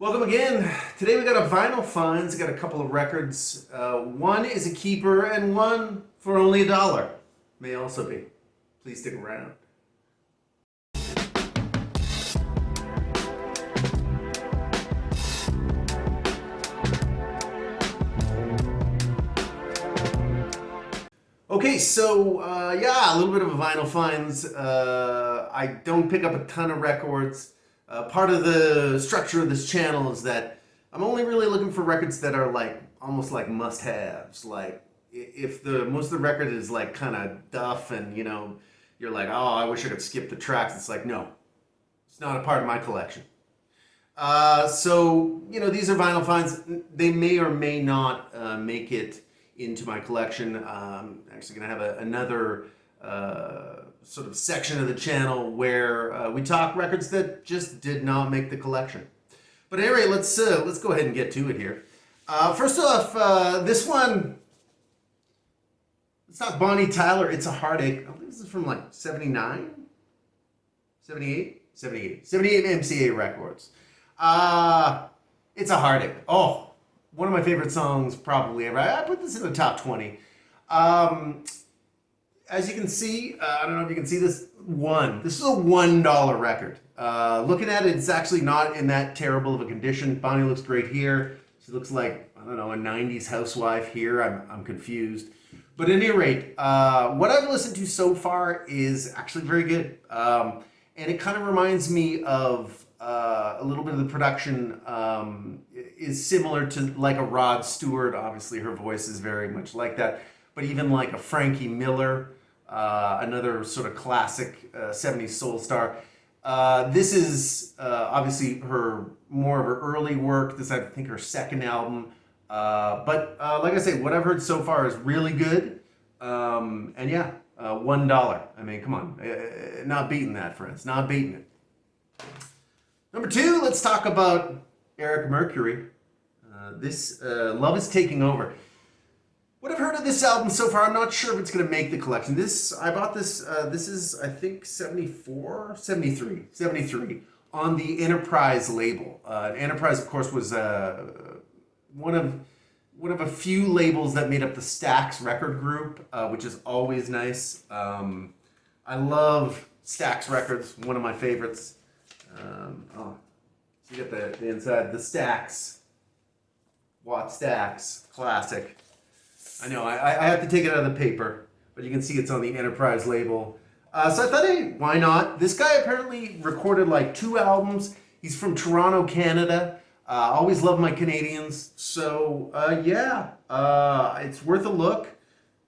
Welcome again. Today we got a vinyl finds. Got a couple of records. One is a keeper and one for only $1. May also be. Please stick around. Okay, so yeah, a little bit of a vinyl finds. I don't pick up a ton of records. Part of the structure of this channel is that I'm only really looking for records that are like almost like must-haves. Like if the most of the record is like kind of duff and you're like, oh, I wish I could skip the tracks. It's like, no, it's not a part of my collection. So these are vinyl finds. They may or may not make it into my collection. I'm actually gonna have another sort of section of the channel where we talk records that just did not make the collection. But anyway, let's go ahead and get to it here. First off, this one, it's not Bonnie Tyler, It's a Heartache. I think this is from like 79, 78, 78 MCA Records. It's a Heartache. Oh, one of my favorite songs probably ever. I put this in the top 20. As you can see, I don't know if you can see this. This is a $1 record. Looking at it, it's actually not in that terrible of a condition. Bonnie looks great here. She looks like, I don't know, a 90s housewife here. I'm confused. But at any rate, what I've listened to so far is actually very good. And it kind of reminds me of a little bit of the production is similar to like a Rod Stewart. Obviously, her voice is very much like that. But even like a Frankie Miller, another sort of classic 70s soul star. This is obviously more of her early work. This, I think, her second album. But like I say, what I've heard so far is really good. And yeah, $1. I mean, come on. Not beating that, friends. Not beating it. Number 2, let's talk about Eric Mercury. This Love is Taking Over. What I've heard of this album so far, I'm not sure if it's going to make the collection. I bought this, this is, I think, 73 on the Enterprise label. Enterprise, of course, was one of a few labels that made up the Stax record group, which is always nice. I love Stax Records, one of my favorites. So you got the inside, the Stax, Watt Stax, classic. I know, I have to take it out of the paper, but you can see it's on the Enterprise label. So I thought, hey, why not? This guy apparently recorded like 2 albums. He's from Toronto, Canada. Always love my Canadians. So yeah, it's worth a look.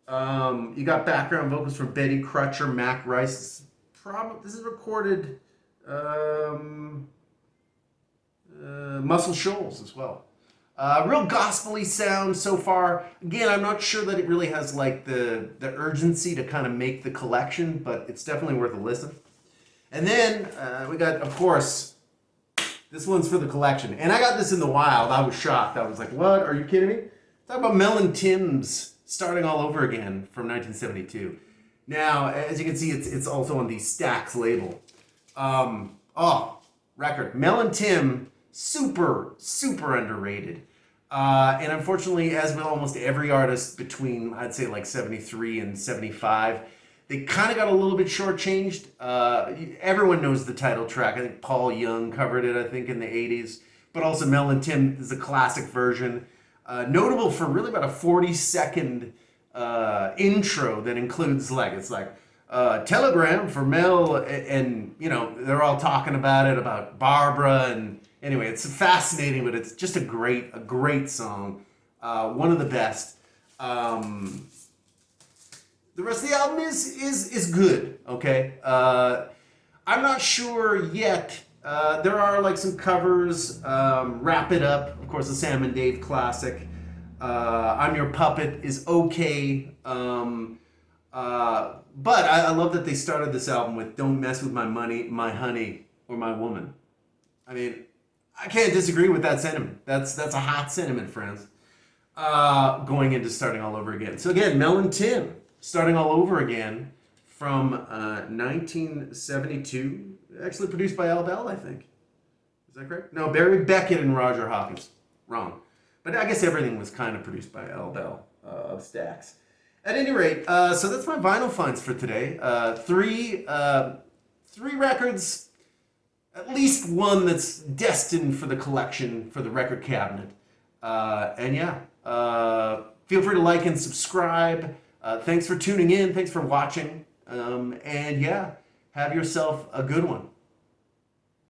You got background vocals from Betty Crutcher, Mac Rice. This is recorded Muscle Shoals as well. Real gospel-y sound so far. Again, I'm not sure that it really has like the urgency to kind of make the collection, but it's definitely worth a listen. And then we got, of course, this one's for the collection. And I got this in the wild. I was shocked. I was like, what? Are you kidding me? Talk about Mel and Tim's Starting All Over Again from 1972. Now, as you can see, it's also on the Stax label. Record. Mel and Tim, super underrated. And unfortunately, as with almost every artist between, I'd say like 73 and 75, they kind of got a little bit shortchanged. Everyone knows the title track. I think Paul Young covered it, I think, in the 80s. But also Mel and Tim is a classic version. Notable for really about a 40-second intro that includes it's like telegram for Mel, and they're all talking about Barbara, and anyway, it's fascinating, but it's just a great song, one of the best. The rest of the album is good. Okay, I'm not sure yet. There are like some covers. Wrap It Up, of course, the Sam and Dave classic. I'm Your Puppet is okay. But I love that they started this album with Don't Mess With My Money, My Honey, or My Woman. I mean, I can't disagree with that sentiment. That's a hot sentiment, friends. Going into Starting All Over Again. So again, Mel and Tim, Starting All Over Again from 1972. Actually produced by Al Bell, I think. Is that correct? No, Barry Beckett and Roger Hawkins. Wrong. But I guess everything was kind of produced by L. Bell of Stax. At any rate, so that's my vinyl finds for today. Three records, at least one that's destined for the collection, for the record cabinet. And yeah, feel free to like and subscribe. Thanks for tuning in. Thanks for watching. And yeah, have yourself a good one.